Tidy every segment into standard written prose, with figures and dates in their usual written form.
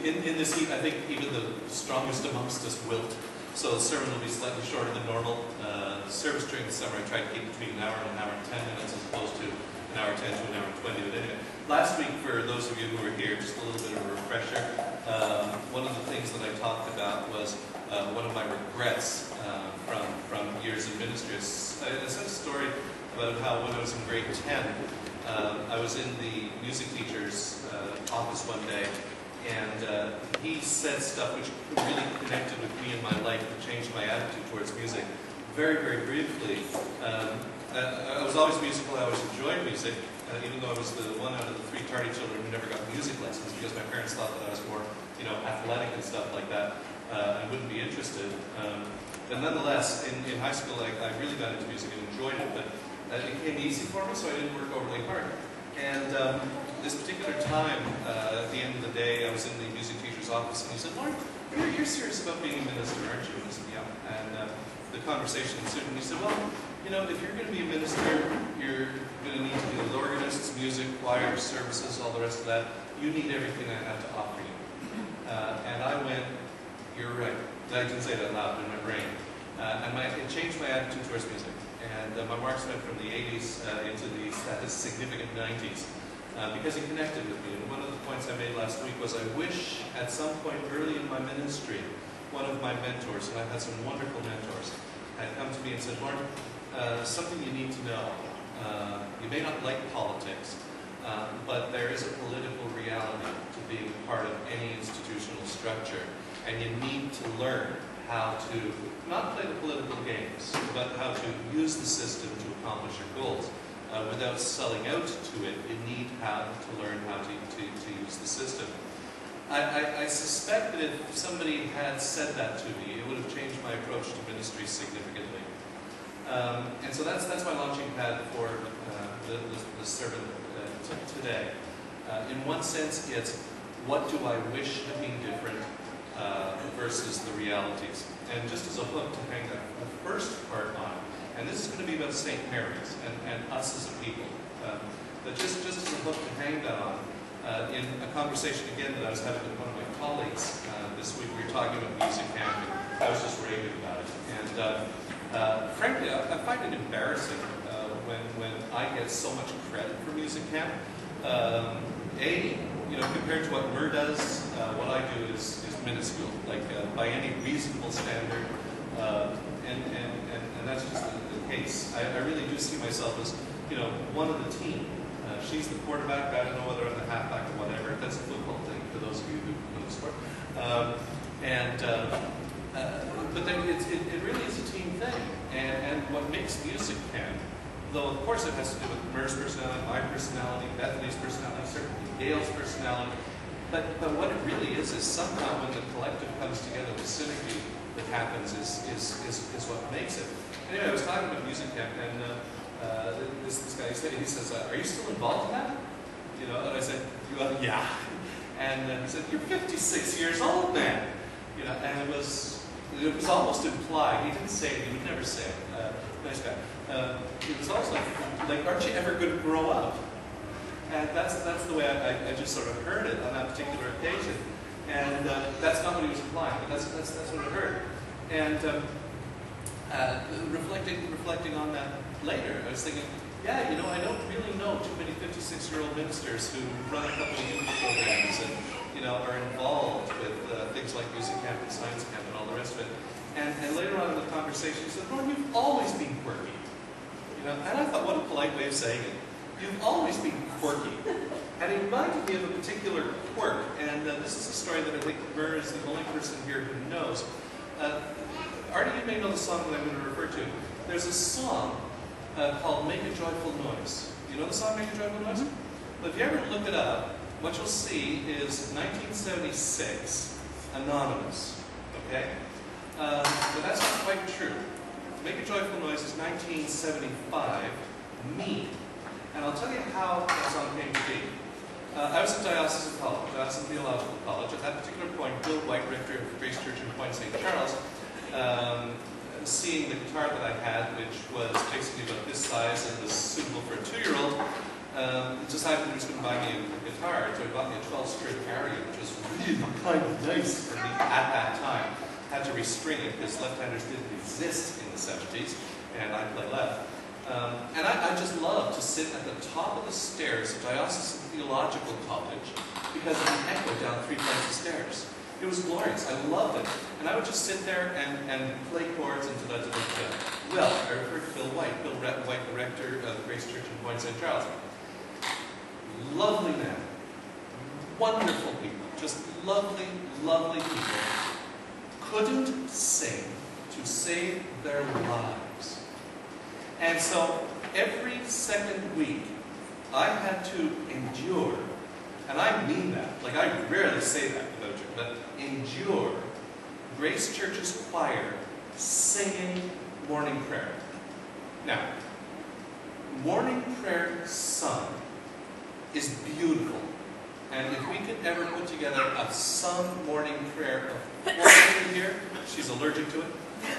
in this heat, I think even the strongest amongst us wilt. So the sermon will be slightly shorter than normal. The service during the summer I try to keep between an hour and 10 minutes as opposed to an hour 10 to an hour 20. But anyway, last week, for those of you who were here, just a little bit of a refresher, one of the things that I talked about was one of my regrets from years of ministry. I said a story about how when I was in grade 10, I was in the music teacher's office one day, and he said stuff which really connected with me in my life and changed my attitude towards music. Very, very briefly, I was always musical. I always enjoyed music, even though I was the one out of the 3 tardy children who never got music lessons because my parents thought that I was more, athletic and stuff like that. I wouldn't be interested. But nonetheless, in high school, I really got into music and enjoyed it, but it became easy for me, so I didn't work overly hard. And this particular time, at the end of the day, I was in the music teacher's office, and he said, "Lorne, you're serious about being a minister, aren't you?" And I said, "Yeah." And the conversation ensued, and he said, "Well, if you're going to be a minister, you're going to need to deal with organists, music, choir, services, all the rest of that. You need everything I have to offer you." And I went, "You're right." I didn't say it out loud in my brain. And it changed my attitude towards music. And my marks went from the 80s into the significant 90s because it connected with me. And one of the points I made last week was I wish at some point early in my ministry, one of my mentors, and I've had some wonderful mentors, had come to me and said, "Lorne, something you need to know. You may not like politics, but there is a political reality to being part of any institutional structure, and you need to learn how to not play the political games, but how to use the system to accomplish your goals. Without selling out to it, you need to learn how to use the system." I suspect that if somebody had said that to me, it would have changed my approach to ministry significantly. And so that's my launching pad for the sermon today. In one sense, it's what do I wish had been different versus the realities. And just as a hook to hang the first part on, and this is going to be about St. Mary's and us as a people, but just as a hook to hang that on, in a conversation again that I was having with one of my colleagues this week, we were talking about music camp, and I was just raving about it. And frankly, I find it embarrassing when I get so much credit for music camp. Compared to what Mur does, what I do is minuscule, like by any reasonable standard, and that's just the case. I really do see myself as, one of the team. She's the quarterback. I don't know whether I'm the halfback or whatever. That's a football thing for those of you who know the sport. But then it really is a team thing, and what makes music camp, though of course it has to do with Mur's personality, my personality, Bethany's personality, certainly Gail's personality, but what it really is somehow when the collective comes together, the synergy that happens is what makes it. Anyway, I was talking about music camp, and this guy he says, "Are you still involved in that?" And I said, "Yeah." And he said, "You're 56 years old, man." And it was almost implied. He didn't say it. He would never say it. Nice guy. It was almost like, aren't you ever going to grow up? And that's the way I just sort of heard it on that particular occasion. And that's not what he was implying, but that's what I heard. And reflecting on that later, I was thinking, yeah, I don't really know too many 56-year-old ministers who run a couple of youth programs and are involved with things like music camp and science camp and all the rest of it. And later on in the conversation, he said, "Lorne, you've always been quirky." And I thought, what a polite way of saying it. You've always been quirky. And it reminded me of a particular quirk. And this is a story that I think Mur is the only person here who knows. Artie, you may know the song that I'm going to refer to. There's a song called "Make a Joyful Noise." You know the song "Make a Joyful Noise"? Well, if you ever look it up, what you'll see is 1976, Anonymous. Okay? But that's not quite true. "Make a Joyful Noise" is 1975, Me. And I'll tell you how that song came to be. I was at Diocesan College, Diocesan Theological College. At that particular point, Bill White, rector of Grace Church in Point St. Charles, seeing the guitar that I had, which was basically about this size and was suitable for a 2-year-old, decided he was going to buy me a guitar, so he bought me a 12-string Harrier, which was really kind of nice for me at that time. Had to restring it because left-handers didn't exist in the 70s, and I play left. And I just loved to sit at the top of the stairs of Diocesan Theological College because of the echo down 3 flights of stairs. It was glorious. I loved it. And I would just sit there and play chords and da-da-da-da-da. Well, I referred to Bill White, the rector of the Grace Church in Point St. Charles. Lovely man. Wonderful people. Just lovely, lovely people. Couldn't sing to save their lives. And so, every second week, I had to endure, and I mean that, like I rarely say that about you, but endure Grace Church's choir singing morning prayer. Now, morning prayer sung is beautiful. And if we could ever put together a sung morning prayer of 4 here, she's allergic to it,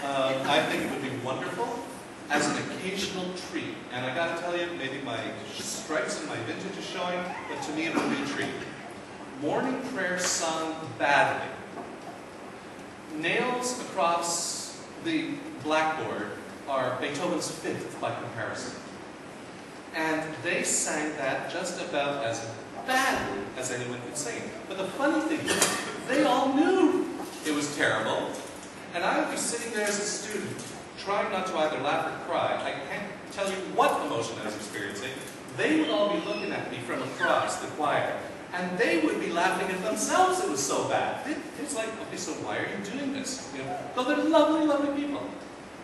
I think it would be wonderful as an occasional treat. And I got to tell you, maybe my stripes and my vintage is showing, but to me it would be a treat. Morning prayer sung badly. Nails across the blackboard are Beethoven's Fifth by comparison. And they sang that just about as badly as anyone could sing. But the funny thing is, they all knew it was terrible. And I would be sitting there as a student, trying not to either laugh or cry. I can't tell you what emotion I was experiencing. They would all be looking at me from across the choir, and they would be laughing at themselves. It was so bad. It's like, okay, so why are you doing this? You know, though they're lovely, lovely people.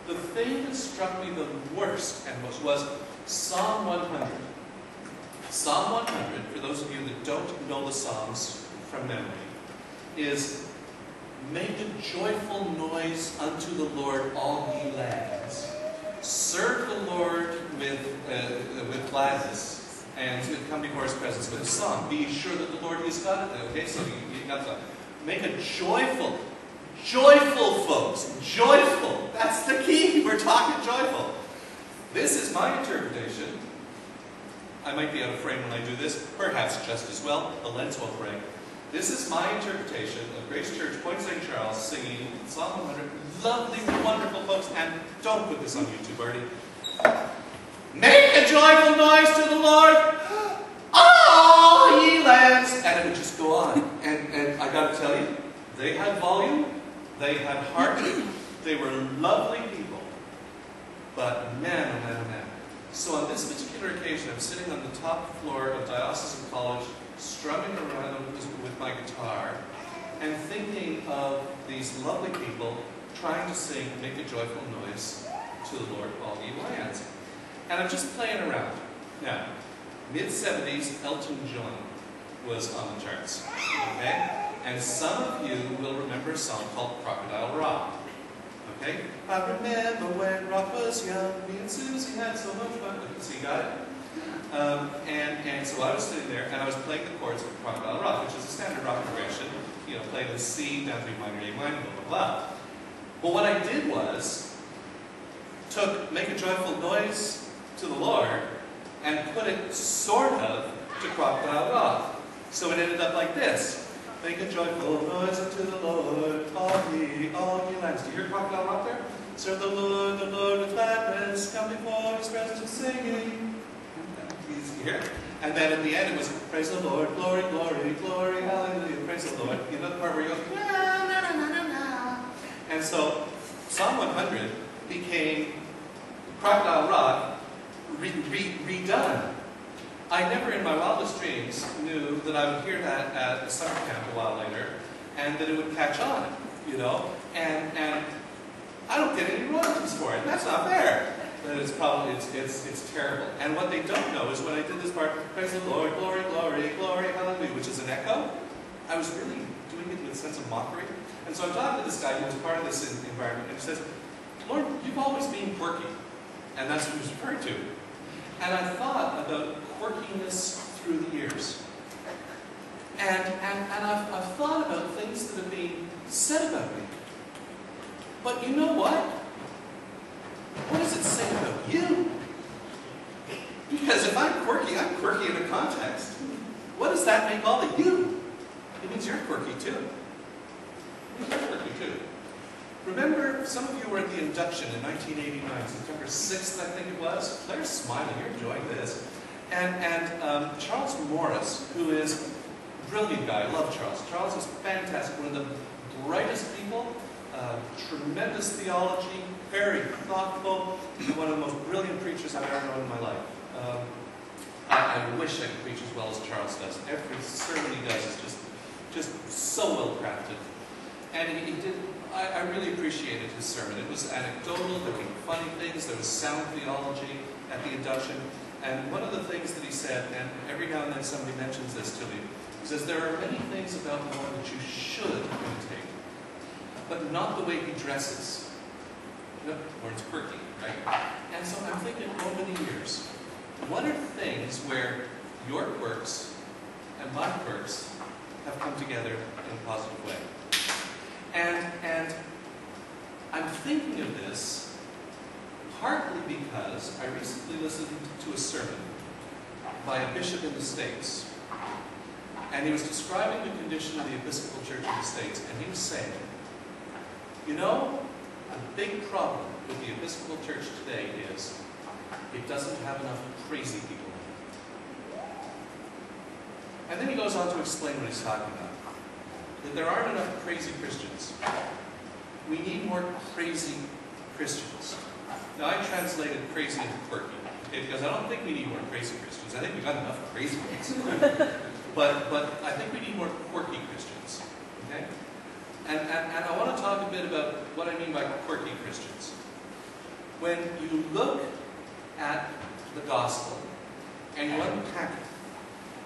The thing that struck me the worst and most was Psalm 100. Psalm 100, for those of you that don't know the Psalms from memory, is make a joyful noise unto the Lord, all ye lands. Serve the Lord with gladness, and come before His presence with a song. Be sure that the Lord is God. Okay, so you got to make a joyful, folks, joyful. That's the key. We're talking joyful. This is my interpretation. I might be out of frame when I do this, perhaps just as well. The lens won't break. This is my interpretation of Grace Church, Point St. Charles, singing Psalm 100. Lovely, wonderful folks, and don't put this on YouTube, Artie. Make a joyful noise to the Lord, all ye lands, and it would just go on. And I got to tell you, they had volume, they had heart, they were lovely people. But man, oh man, oh man. So on this particular occasion, I'm sitting on the top floor of Diocesan College, strumming around with my guitar, and thinking of these lovely people trying to sing, make a joyful noise to the Lord, all ye lands. And I'm just playing around. Now, mid-70s, Elton John was on the charts, okay? And some of you will remember a song called Crocodile Rock. Okay? I remember when Rock was young, me and Susie had so much fun. So you got it? And so I was sitting there, and I was playing the chords of Crocodile Rock, which is a standard rock progression, you know, playing the C, down to B minor, A minor, blah, blah, blah. Well, what I did was, make a joyful noise to the Lord, and put it sort of to Crocodile Rock. So it ended up like this. Make a joyful noise unto the Lord, all ye lands. Do you hear Crocodile Rock there? Serve the Lord with gladness, come before His presence singing. You hear? And then at the end it was, praise the Lord, glory, glory, glory, hallelujah, praise the Lord. You know the part where he goes, na, na, na, na, na. And so Psalm 100 became Crocodile Rock redone. I never in my wildest dreams knew that I would hear that at a summer camp a while later, and that it would catch on, you know, and I don't get any royalties for it. That's not fair. But it's probably, it's terrible. And what they don't know is when I did this part, praise the Lord, glory, glory, glory, hallelujah, which is an echo, I was really doing it with a sense of mockery. And so I'm talking to this guy who was part of this environment, and he says, Lord, you've always been quirky. And that's what he was referring to. And I thought about quirkiness through the years. And I've thought about things that have been said about me. But you know what? What does it say about you? Because if I'm I'm quirky in a context. What does that make all of you? It means you're quirky too. You're quirky too. Remember, some of you were at the induction in 1989, September 6th, I think it was. Claire's smiling, you're enjoying this. And Charles Morris, who is a brilliant guy, I love Charles. Charles is fantastic, one of the brightest people, tremendous theology, very thoughtful, one of the most brilliant preachers I've ever known in my life. I wish I could preach as well as Charles does. Every sermon he does is just so well crafted. And he did, I really appreciated his sermon. It was anecdotal, there were funny things, there was sound theology at the induction. And one of the things that he said, and every now and then somebody mentions this to me, he says, there are many things about Lorne that you should imitate, but not the way he dresses. Lorne's quirky, right? And so I'm thinking, over the years, what are things where your quirks and my quirks have come together in a positive way? And I'm thinking of this partly because I recently listened to a sermon by a bishop in the States, and he was describing the condition of the Episcopal Church in the States, and he was saying, you know, a big problem with the Episcopal Church today is it doesn't have enough crazy people in it. And then he goes on to explain what he's talking about. That there aren't enough crazy Christians. We need more crazy Christians. Now, I translated crazy into quirky, okay, because I don't think we need more crazy Christians. I think we've got enough crazy ones. but I think we need more quirky Christians. Okay? And I want to talk a bit about what I mean by quirky Christians. When you look at the gospel and you unpack it,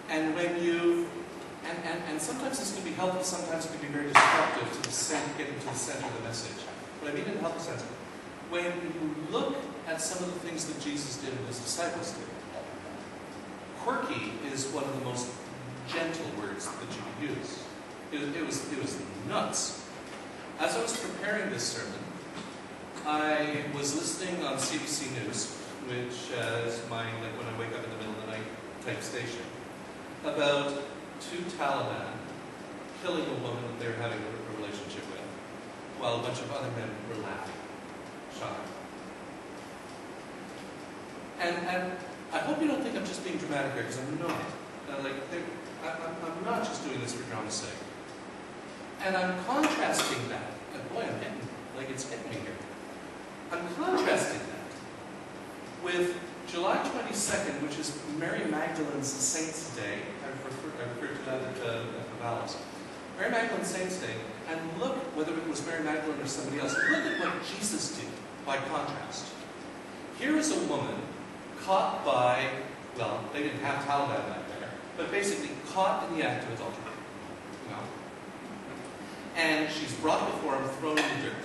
and when you and sometimes this can be helpful, sometimes it can be very destructive to get into the center of the message. But I mean in a helpful sense. When you look at some of the things that Jesus did and his disciples did, quirky is one of the most gentle words that you could use. It was nuts. As I was preparing this sermon, I was listening on CBC News, which is my, like when I wake up in the middle of the night type station, about 2 Taliban killing a woman that they were having a relationship with, while a bunch of other men were laughing, shocking. And I hope you don't think I'm just being dramatic here, because I'm not. I'm not just doing this for drama's sake. And I'm contrasting that. And boy, it's hitting me here. I'm contrasting that with July 22nd, which is Mary Magdalene's Saints' Day. I referred to that at the Vallis. Mary Magdalene's Saints' Day, and look, whether it was Mary Magdalene or somebody else, look at what Jesus did by contrast. Here is a woman caught by, well, they didn't have Taliban back there, but basically caught in the act of adultery. And she's brought before him, thrown in the dirt.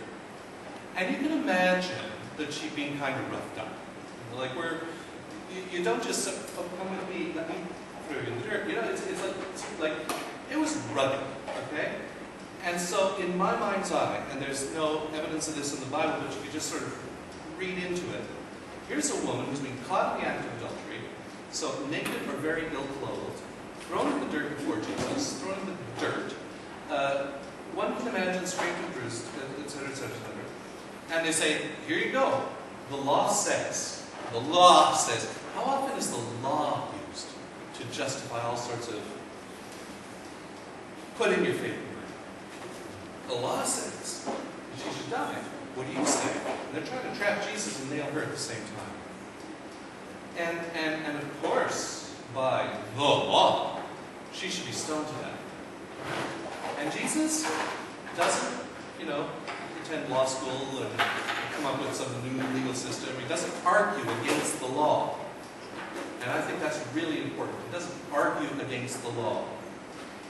And you can imagine that she'd been kind of roughed up. Like you don't just say, oh, come with me, let me throw you in the dirt. You know, it's like it was rugged, okay? And so in my mind's eye, and there's no evidence of this in the Bible, but you can just sort of read into it. Here's a woman who's been caught in the act of adultery, so naked or very ill-clothed, thrown in the dirt before Jesus, thrown in the dirt. One can imagine scraped and bruised, etc., etc., etc. And they say, here you go. The law says. How often is the law used to justify all sorts of put in your faith? The law says that she should die. What do you say? And they're trying to trap Jesus and nail her at the same time. And of course, by the law, she should be stoned to death. And Jesus doesn't, attend law school and come up with some new legal system. He doesn't argue against the law. And I think that's really important. He doesn't argue against the law.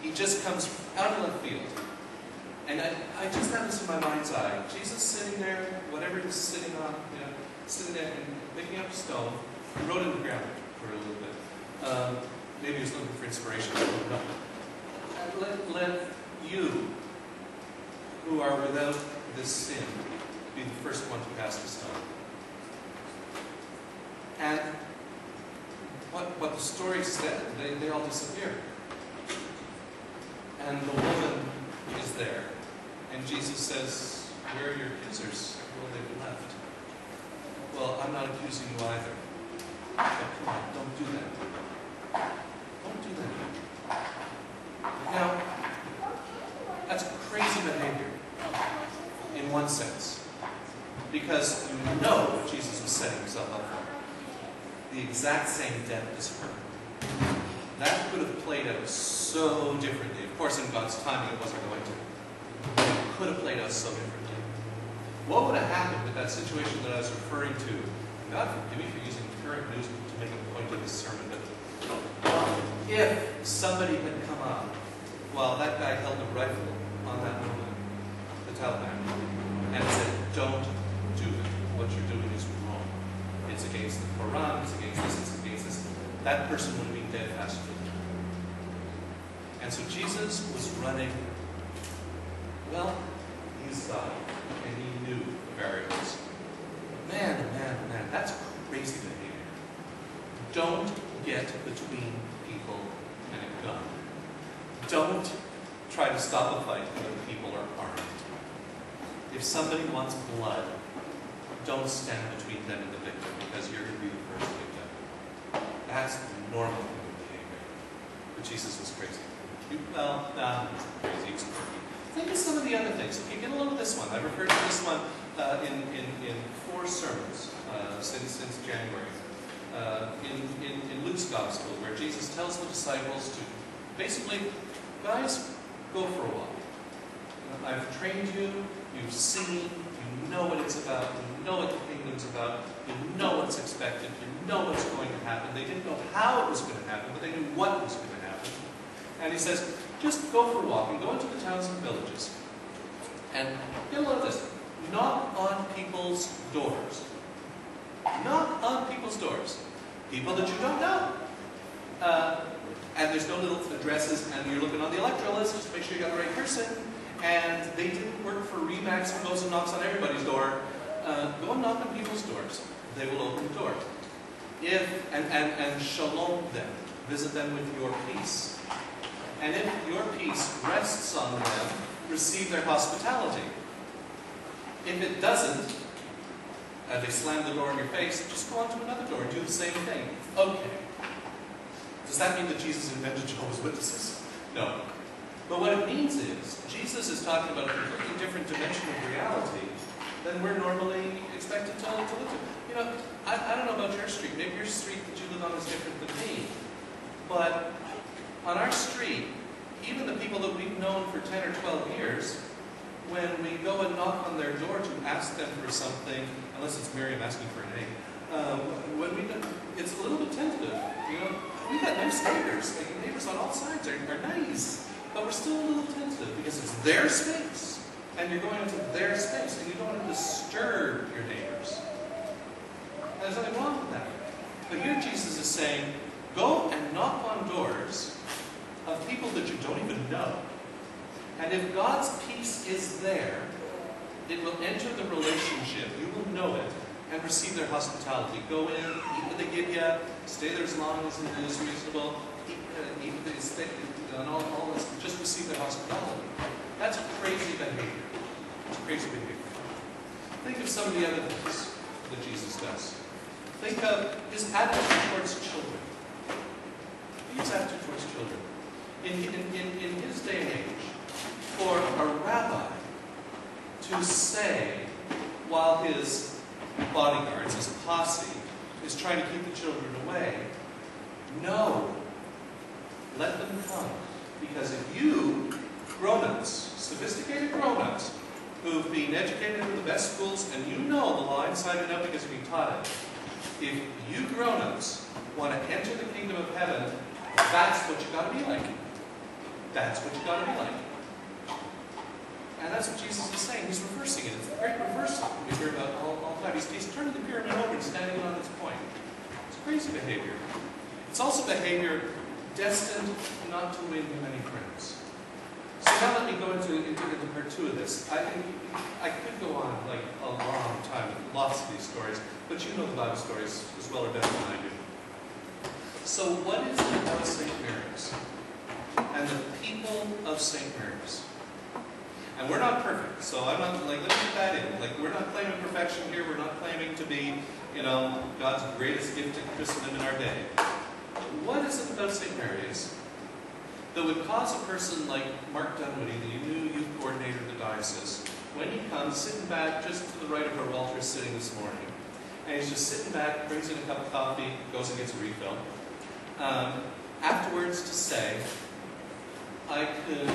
He just comes out of left field. And I just have this in my mind's eye. Jesus sitting there, whatever he was sitting on, sitting there and picking up a stone, he wrote in the ground for a little bit. Maybe he was looking for inspiration. I don't know. Let you, who are without this sin, be the first one to cast the stone. And what the story said, they all disappear. And the woman is there. And Jesus says, where are your accusers? Well, they've left. Well, I'm not accusing you either. But come on, don't do that. Don't do that. Now, that's crazy behavior in one sense. Because you know what Jesus was setting himself up for. The exact same death as her. That could have played out so differently. Of course, in God's timing, it wasn't going to. But it could have played out so differently. What would have happened with that situation that I was referring to? God forgive me for using current news to make a point of this sermon, but if somebody had come up while that guy held a rifle on that woman, the Taliban, and said, don't do it. What you're doing is wrong. It's against the Quran, it's against this, it's against this. That person would have been dead faster than that. And so Jesus was running, well, he's God, and he knew the variables. Man, that's crazy behavior. Don't get between people and a gun. Don't try to stop a fight when people are armed. If somebody wants blood, don't stand between them and the victim, because you're going to be the first victim. That's normal human behavior. But Jesus was crazy. Crazy. He was quirky. Think of some of the other things. Okay, get a load of this one. I've referred to this one in 4 sermons since January. In Luke's Gospel, where Jesus tells the disciples to basically, guys, go for a walk. I've trained you, you've seen, you know what it's about, you know what the kingdom's about, you know what's expected, you know what's going to happen. They didn't know how it was going to happen, but they knew what was going to happen. And he says, just go for a walk and go into the towns and villages. And get a load of this. Knock on people's doors. Knock on people's doors. People that you don't know. And there's no little addresses, and you're looking on the electoral list just to make sure you got the right person. And they didn't work for Remax, who goes and knocks on everybody's door. Go and knock on people's doors. They will open the door. And shalom them. Visit them with your peace. And if your peace rests on them, receive their hospitality. If it doesn't, they slam the door in your face, just go on to another door and do the same thing. Okay. Does that mean that Jesus invented Jehovah's Witnesses? No. But what it means is, Jesus is talking about a completely different dimension of reality than we're normally expected to live in. You know, I don't know about your street. Maybe your street that you live on is different than me. But on our street, even the people that we've known for 10 or 12 years, when we go and knock on their door to ask them for something, unless it's Miriam asking for an egg, it's a little bit tentative. You know, we've got nice neighbors. Like, neighbors on all sides are nice, but we're still a little tentative because it's their space, and you're going into their space, and you don't want to disturb your neighbors. And there's nothing wrong with that. But here Jesus is saying, go and knock on doors of people that you don't even know. And if God's peace is there, it will enter the relationship. You will know it and receive their hospitality. Go in, eat what they give you, stay there as long as it is reasonable, eat what they stay, and all this, just receive their hospitality. That's crazy behavior. It's crazy behavior. Think of some of the other things that Jesus does. Think of his attitude towards children. His attitude towards children. In his day and age, for a rabbi to say, while his bodyguards, his posse, is trying to keep the children away, no, let them come. Because if you, grown-ups, sophisticated grown-ups, who've been educated in the best schools, and you know the law inside and out because you've been taught it, if you grown-ups want to enter the kingdom of heaven, that's what you got to be like. That's what you got to be like. And that's what Jesus is saying. He's reversing it. It's a great reversal we hear about all the time. He's turning the pyramid over and standing on its point. It's crazy behavior. It's also behavior destined not to win you many friends. So now let me go into part 2 of this. I could go on like a long time with lots of these stories, but you know the Bible stories as well or better than I do. So what is it about St. Mary's and the people of St. Mary's? And we're not perfect, so I'm not, like, let me get that in. Like, we're not claiming perfection here, we're not claiming to be, you know, God's greatest gift to Christendom in our day. What is it about St. Mary's that would cause a person like Mark Dunwoody, the new youth coordinator of the diocese, when he comes, sitting back just to the right of where Walter's sitting this morning, and he's just sitting back, brings in a cup of coffee, goes and gets a refill, afterwards to say, I can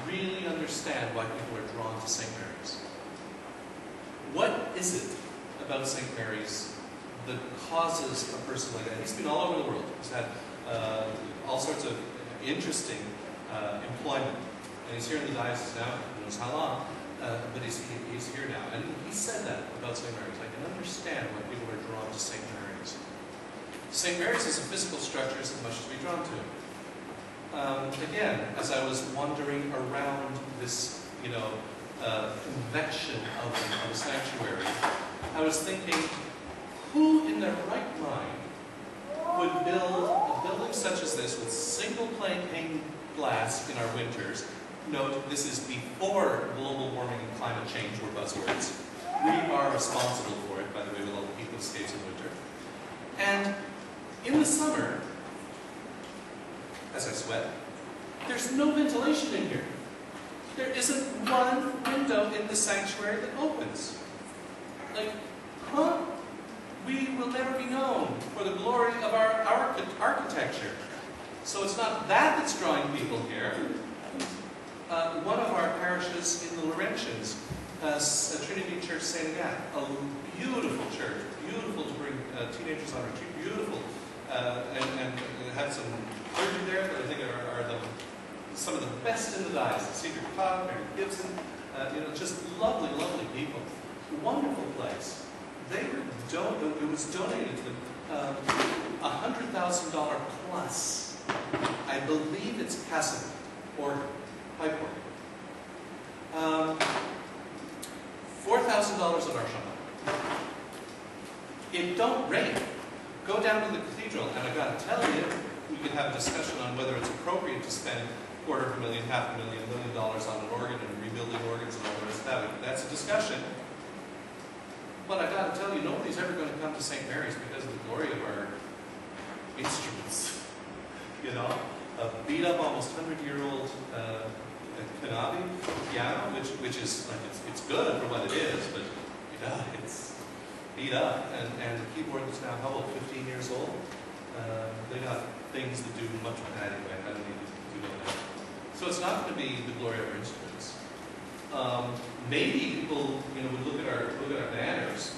really understand why people are drawn to St. Mary's. What is it about St. Mary's that causes a person like that? He's been all over the world. He's had all sorts of interesting employment. And he's here in the diocese now, who knows how long, but he's here now. And he said that about St. Mary's. I can understand why people are drawn to St. Mary's. St. Mary's as a physical structure isn't much to be drawn to. Again, as I was wandering around this, you know, convection of a sanctuary, I was thinking, who in their right mind would build a building such as this with single pane glass in our winters? Note, this is before global warming and climate change were buzzwords. We are responsible for it, by the way, with all the heat that escapes in winter. And in the summer, as I sweat, there's no ventilation in here. There isn't one window in the sanctuary that opens. Like, huh? We will never be known for the glory of our architecture. So it's not that that's drawing people here. One of our parishes in the Laurentians, Trinity Church St. Agathe, a beautiful church, beautiful to bring teenagers on retreat, beautiful, and had some clergy there that I think are some of the best in the diocese. Cedric Cobb, Mary Gibson, you know, just lovely, lovely people. Wonderful place. They were it was donated to them $100,000 plus. I believe it's Cassavant or pipe organ. $4,000 at our shop. It don't rain. Go down to the cathedral, and I've got to tell you, we could have a discussion on whether it's appropriate to spend $250,000, $500,000, $1 million on an organ and rebuilding organs and all the rest of that. That's a discussion. But I've got to tell you, nobody's ever going to come to St. Mary's because of the glory of our instruments. You know, a beat up, almost 100-year-old Kanabi piano, which is like it's good for what it is, but you know, it's beat up. And the keyboard that's now how old? 15 years old. They got things that do much of that anyway. I don't need to know that. So it's not going to be the glory of our instruments. Maybe people, you know, would look at our banners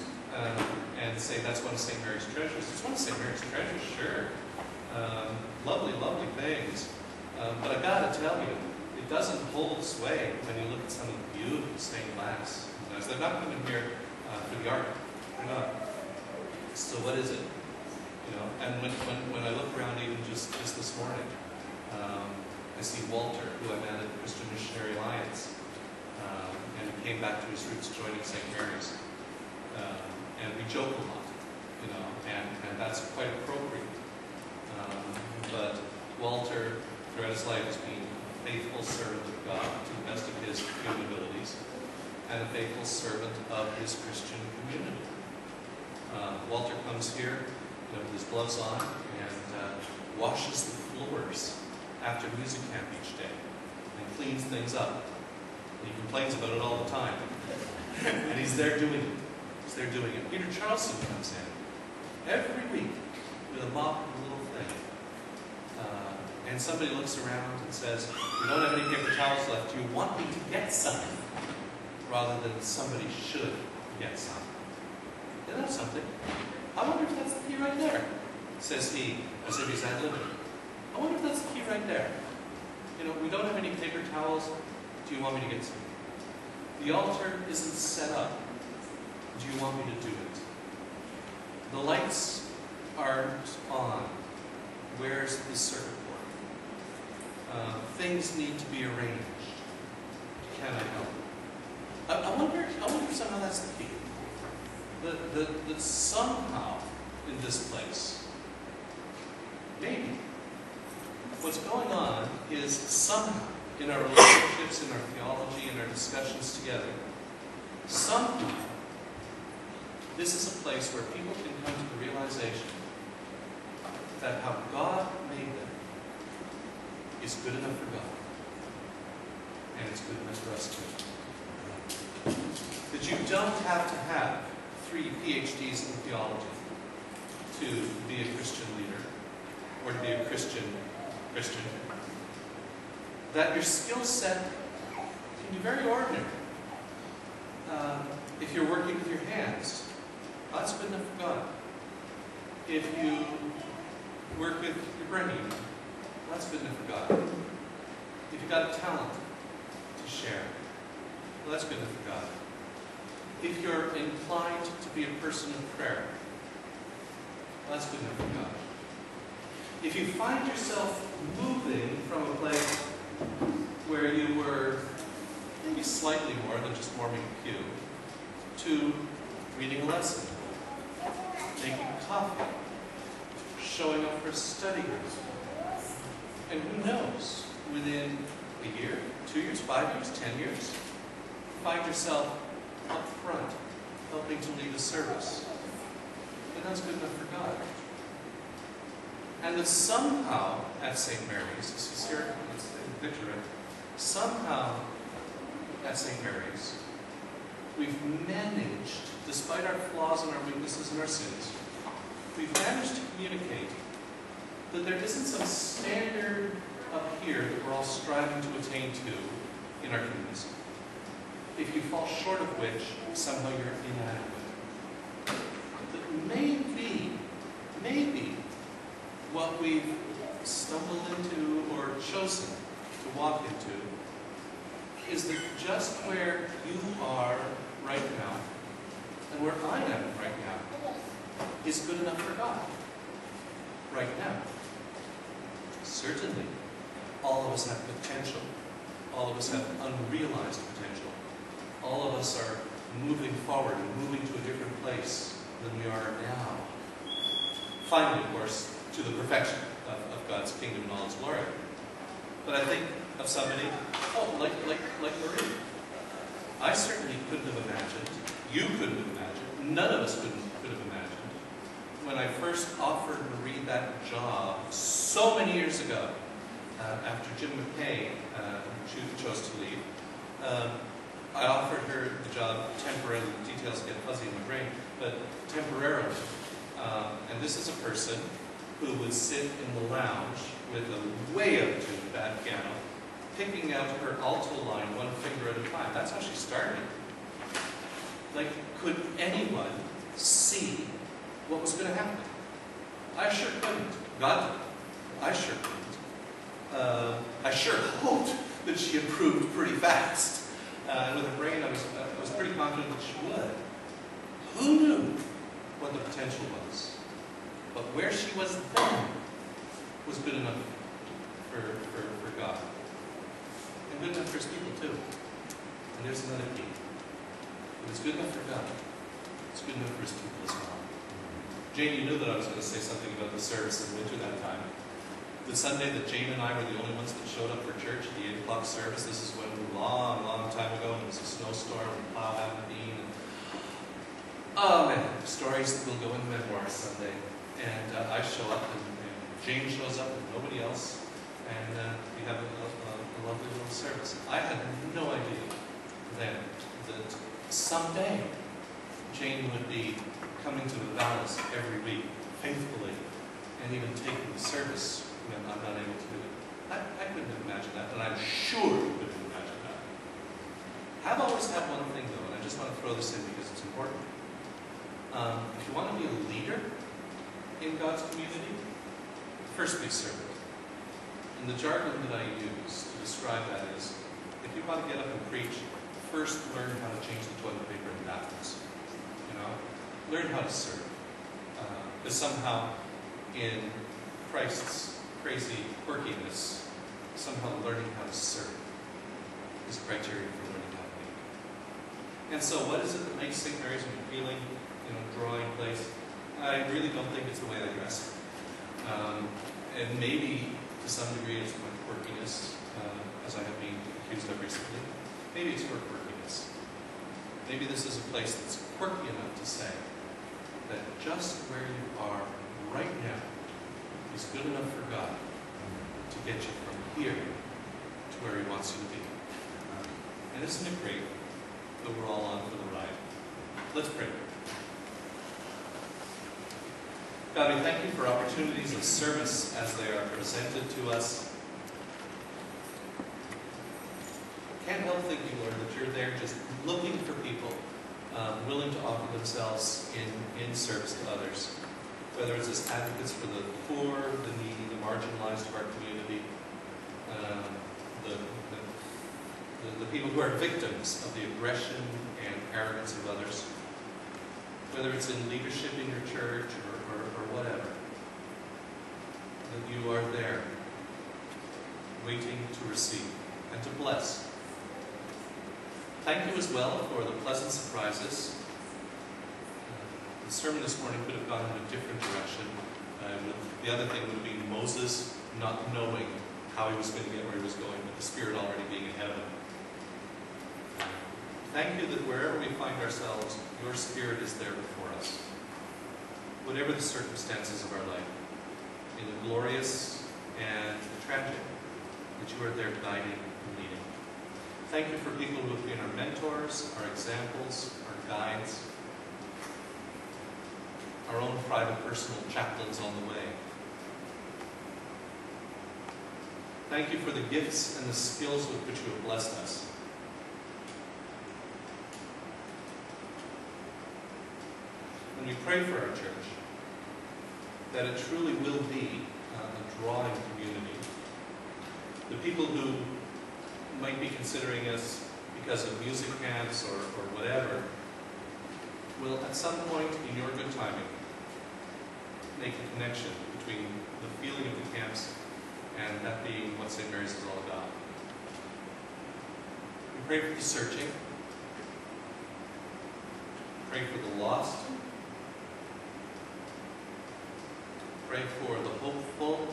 and say that's one of St. Mary's treasures. It's one of St. Mary's treasures, sure. Lovely, lovely things. But I've got to tell you, it doesn't hold sway when you look at some of the beautiful stained glass. They're not coming here for the art. They're not. So what is it? You know, and when I look around, even just this morning, I see Walter, who I met at the Christian Missionary Alliance. And he came back to his roots joining St. Mary's. And we joke a lot, you know, and that's quite appropriate. But Walter, throughout his life, has been a faithful servant of God to the best of his human abilities, and a faithful servant of his Christian community. Walter comes here, you know, with his gloves on, and washes the floors after music camp each day, and cleans things up. He complains about it all the time. And he's there doing it. He's there doing it. Peter Charleston comes in every week with a mop and a little thing. And somebody looks around and says, we don't have any paper towels left. Do you want me to get some? Rather than somebody should get some. Isn't that something? I wonder if that's the key right there, says he, as if he's ad-libbing. I wonder if that's the key right there. You know, we don't have any paper towels. Do you want me to get some? The altar isn't set up. Do you want me to do it? The lights aren't on. Where's the circuit board? Things need to be arranged. Can I help? I wonder if somehow that's the key. That somehow in this place, maybe what's going on is somehow, in our relationships, in our theology, in our discussions together, somehow, this is a place where people can come to the realization that how God made them is good enough for God. And it's good enough for us too. That you don't have to have 3 PhDs in theology to be a Christian leader or to be a Christian. That your skill set can be very ordinary. If you're working with your hands, that's good enough for God. If you work with your brain, that's good enough for God. If you've got a talent to share, well, that's good enough for God. If you're inclined to be a person of prayer, well, that's good enough for God. If you find yourself moving from a place where you were maybe slightly more than just warming a pew, to reading a lesson, making coffee, showing up for a study group, and who knows, within a year, 2 years, 5 years, 10 years, find yourself up front, helping to lead a service. And that's good enough for God. And that somehow, at St. Mary's, this is here, let's picture it, somehow, at St. Mary's, we've managed, despite our flaws and our weaknesses and our sins, we've managed to communicate that there isn't some standard up here that we're all striving to attain to in our communities, if you fall short of which, somehow you're inadequate. That maybe, what we've stumbled into or chosen to walk into is that just where you are right now, and where I am right now, is good enough for God. Right now. Certainly, all of us have potential. All of us have unrealized potential. All of us are moving forward and moving to a different place than we are now. Finally, of course, to the perfection of God's kingdom and all its glory. But I think of somebody, like Marie. I certainly couldn't have imagined, you couldn't have imagined, none of us could have imagined, when I first offered Marie that job so many years ago, after Jim McKay chose to leave. I offered her the job temporarily, the details get fuzzy in my brain, but temporarily. And this is a person who would sit in the lounge with a way up tuned bad piano, picking out her alto line one finger at a time. That's how she started. Like, could anyone see what was going to happen? I sure couldn't. God did. I sure couldn't. I sure hoped that she improved pretty fast. And with her brain, I was pretty confident that she would. Who knew what the potential was? But where she was then was good enough for God. And good enough for His people too. And there's another key. If it's good enough for God, it's good enough for His people as well. Jane, you knew that I was going to say something about the service in winter that time. The Sunday that Jane and I were the only ones that showed up for church, the 8 o'clock service, this is when a long time ago, and it was a snowstorm, and the plow hadn't been, and oh man, stories that will go in the memoirs someday. And I show up, and Jane shows up, and nobody else, and we have a lovely little service. I had no idea then that someday Jane would be coming to the Vallis every week, faithfully, and even taking the service when I'm not able to do it. I couldn't have imagined that, and I'm sure you couldn't have imagined that. I've always had one thing, though, and I just want to throw this in because it's important. If you want to be a leader in God's community, first be a servant. And the jargon that I use to describe that is, if you want to get up and preach, first learn how to change the toilet paper in the bathrooms. You know? Learn how to serve. Because somehow, in Christ's crazy quirkiness, somehow learning how to serve is criteria for learning how to lead. And so what is it that makes St. Mary's an appealing, drawing place? I really don't think it's the way I dress. And maybe, to some degree it's my quirkiness, as I have been accused of recently. Maybe it's your quirkiness. Maybe this is a place that's quirky enough to say that just where you are right now is good enough for God to get you from here to where He wants you to be. And isn't it great that we're all on for the ride? Let's pray. God, we thank you for opportunities of service as they are presented to us. Can't help thinking, Lord, that you're there just looking for people willing to offer themselves in service to others. Whether it's as advocates for the poor, the needy, the marginalized of our community, the people who are victims of the aggression and arrogance of others, whether it's in leadership in your church or whatever, that you are there, waiting to receive and to bless. Thank you as well for the pleasant surprises. The sermon this morning could have gone in a different direction. The other thing would have been Moses not knowing how he was going to get where he was going, but the Spirit already being ahead of him. Thank you that wherever we find ourselves, your Spirit is there before us. Whatever the circumstances of our life, in the glorious and the tragic, that you are there guiding and leading. Thank you for people who have been our mentors, our examples, our guides, our own private personal chaplains on the way. Thank you for the gifts and the skills with which you have blessed us. When we pray for our church, that it truly will be a drawing community. The people who might be considering us because of music camps or whatever will at some point in your good timing make a connection between the feeling of the camps and that being what St. Mary's is all about. We pray for the searching, pray for the lost, pray for the hopeful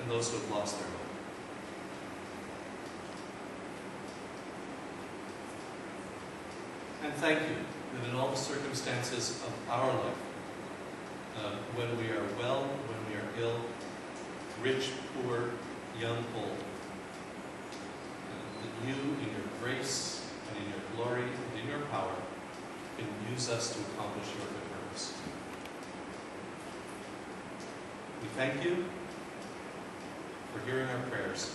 and those who have lost their hope. And thank you that in all the circumstances of our life, when we are well, when we are ill, rich, poor, young, old, that you, in your grace and in your glory and in your power, can use us to accomplish your good purpose. We thank you for hearing our prayers.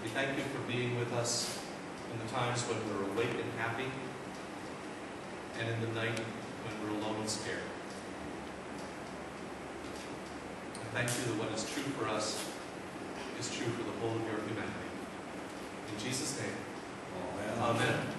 We thank you for being with us in the times when we're awake and happy, and in the night when we're alone and scared. And thank you that what is true for us is true for the whole of your humanity. In Jesus' name, amen. Amen.